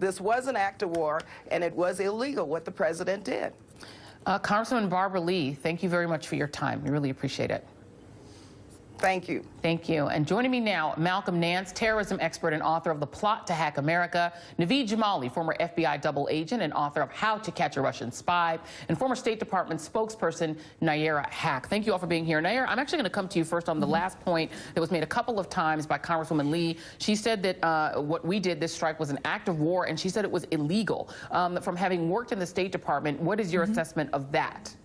This was an act of war, and it was illegal what the president did. Congresswoman Barbara Lee, thank you very much for your time. We really appreciate it. Thank you. Thank you. And joining me now, Malcolm Nance, terrorism expert and author of The Plot to Hack America, Naveed Jamali, former FBI double agent and author of How to Catch a Russian Spy, and former State Department spokesperson Nayyera Haq. Thank you all for being here. Nayyera, I'm actually going to come to you first on the last point that was made a couple of times by Congresswoman Lee. She said that what we did, this strike, was an act of war, and she said it was illegal. From having worked in the State Department, what is your assessment of that?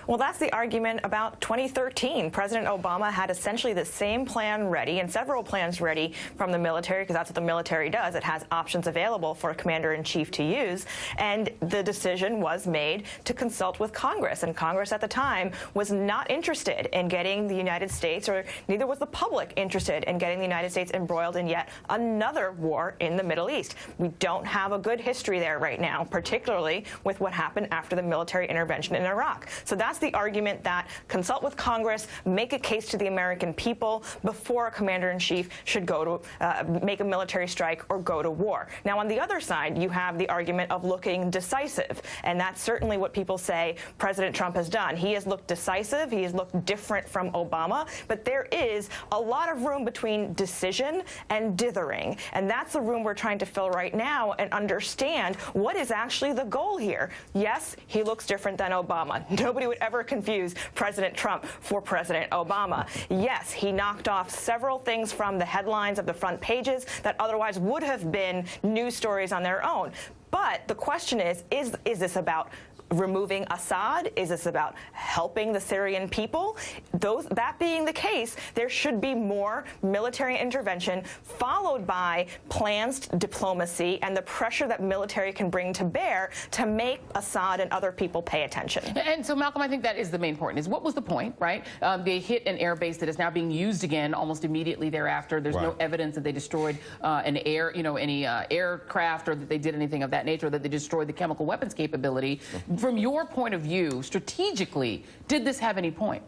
Well, that's the argument about 2013. President Obama had essentially the same plan ready and several plans ready from the military, because that's what the military does. It has options available for a commander-in-chief to use. And the decision was made to consult with Congress. And Congress at the time was not interested in getting the United States, or neither was the public interested in getting the United States embroiled in yet another war in the Middle East. We don't have a good history there right now, particularly with what happened after the military intervention in Iraq. So that's the argument, that consult with Congress, make a case to the American people before a commander-in-chief should go to make a military strike or go to war. Now, on the other side, you have the argument of looking decisive, and that's certainly what people say President Trump has done. He has looked decisive. He has looked different from Obama, but there is a lot of room between decision and dithering, and that's the room we're trying to fill right now and understand what is actually the goal here. Yes, he looks different than Obama. Nobody would ever confuse President Trump for President Obama. Yes, he knocked off several things from the headlines of the front pages that otherwise would have been news stories on their own. But the question is this about removing Assad? Is this about helping the Syrian people? That being the case, there should be more military intervention followed by plans, diplomacy, and the pressure that military can bring to bear to make Assad and other people pay attention. And so, Malcolm, I think that is the main point, is what was the point, right? They hit an air base that is now being used again almost immediately thereafter. There's no evidence that they destroyed any aircraft, or that they did anything of that nature, or that they destroyed the chemical weapons capability. From your point of view, strategically, did this have any point?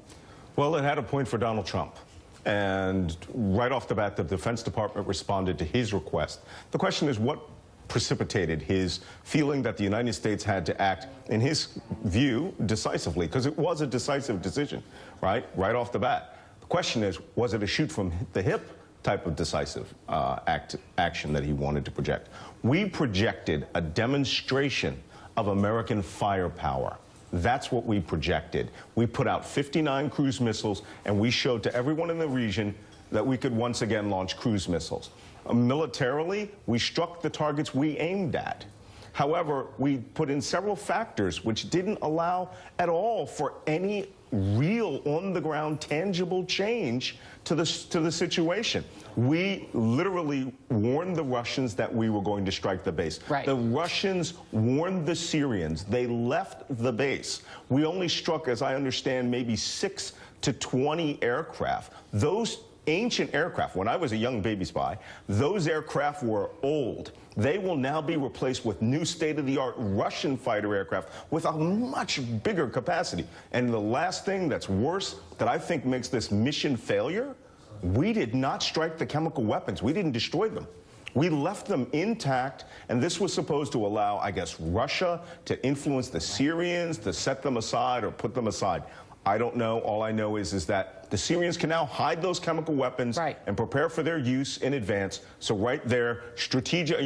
Well, it had a point for Donald Trump. And right off the bat, the Defense Department responded to his request. The question is, what precipitated his feeling that the United States had to act, in his view, decisively? Because it was a decisive decision, right off the bat. The question is, was it a shoot from the hip type of decisive action that he wanted to project? We projected a demonstration of American firepower. That's what we projected. We put out 59 cruise missiles, and we showed to everyone in the region that we could once again launch cruise missiles. Militarily, we struck the targets we aimed at. However, we put in several factors which didn't allow at all for any real, on-the-ground, tangible change to the situation. We literally warned the Russians that we were going to strike the base. The Russians warned the Syrians. They left the base. We only struck, as I understand, maybe 6 to 20 aircraft. Those ancient aircraft, when I was a young baby spy, those aircraft were old. They will now be replaced with new state-of-the-art Russian fighter aircraft with a much bigger capacity. And the last thing that's worse, that I think makes this mission failure, we did not strike the chemical weapons. We didn't destroy them. We left them intact, and this was supposed to allow, I guess, Russia to influence the Syrians, to set them aside or put them aside. I don't know. All I know is that the Syrians can now hide those chemical weapons and prepare for their use in advance. So right there, strategic,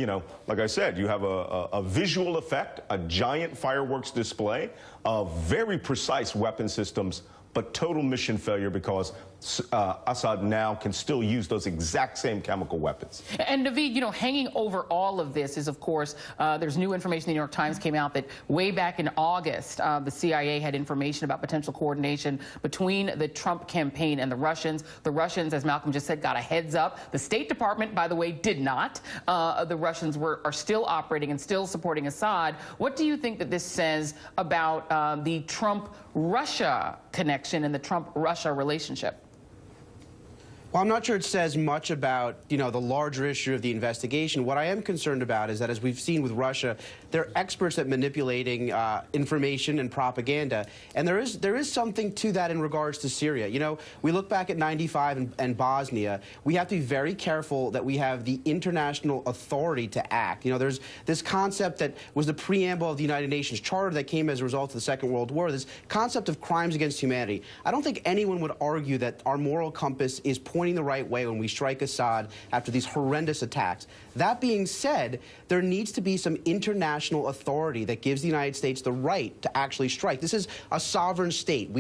like I said, you have a visual effect, a giant fireworks display of very precise weapon systems, but total mission failure because Assad now can still use those exact same chemical weapons. And Naveed, hanging over all of this is, of course, there's new information. The New York Times came out that way back in August, the CIA had information about potential coordination between the Trump campaign and the Russians. The Russians, as Malcolm just said, got a heads up. The State Department, by the way, did not. The Russians are still operating and still supporting Assad. What do you think that this says about the Trump-Russia connection and the Trump-Russia relationship? Well, I'm not sure it says much about, the larger issue of the investigation. What I am concerned about is that, as we've seen with Russia, they're experts at manipulating information and propaganda. And there is something to that in regards to Syria. We look back at '95 and Bosnia. We have to be very careful that we have the international authority to act. There's this concept that was the preamble of the United Nations Charter that came as a result of the Second World War, this concept of crimes against humanity. I don't think anyone would argue that our moral compass is pointing the right way when we strike Assad after these horrendous attacks. That being said, there needs to be some international authority that gives the United States the right to actually strike. This is a sovereign state.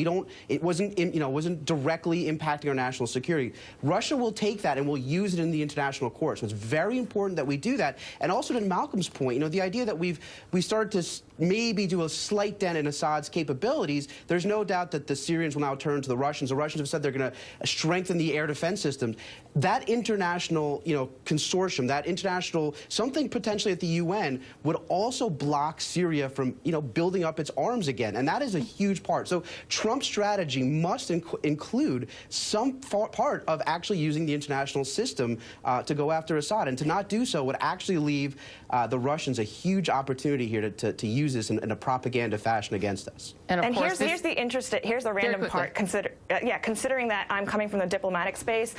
It wasn't directly impacting our national security. Russia will take that and will use it in the international court. So it's very important that we do that. And also, to Malcolm's point, the idea that we started to maybe do a slight dent in Assad's capabilities. There's no doubt that the Syrians will now turn to the Russians. The Russians have said they're going to strengthen the air defense systems. That international, consortium, that international, something potentially at the UN would also block Syria from, building up its arms again. And that is a huge part. So Trump's strategy must include some part of actually using the international system to go after Assad. And to not do so would actually leave the Russians a huge opportunity here to use this in a propaganda fashion against us. And here's the random part. Considering that I'm coming from the diplomatic space,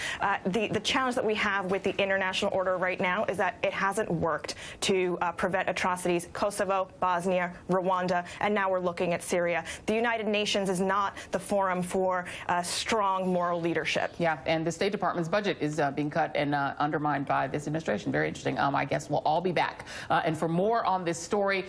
the challenge that we have with the international order right now is that it hasn't worked to prevent atrocities. Kosovo, Bosnia, Rwanda, and now we're looking at Syria. The United Nations is not the forum for strong moral leadership. Yeah, and the State Department's budget is being cut and undermined by this administration. Very interesting. I guess we'll all be back. And for more on this story,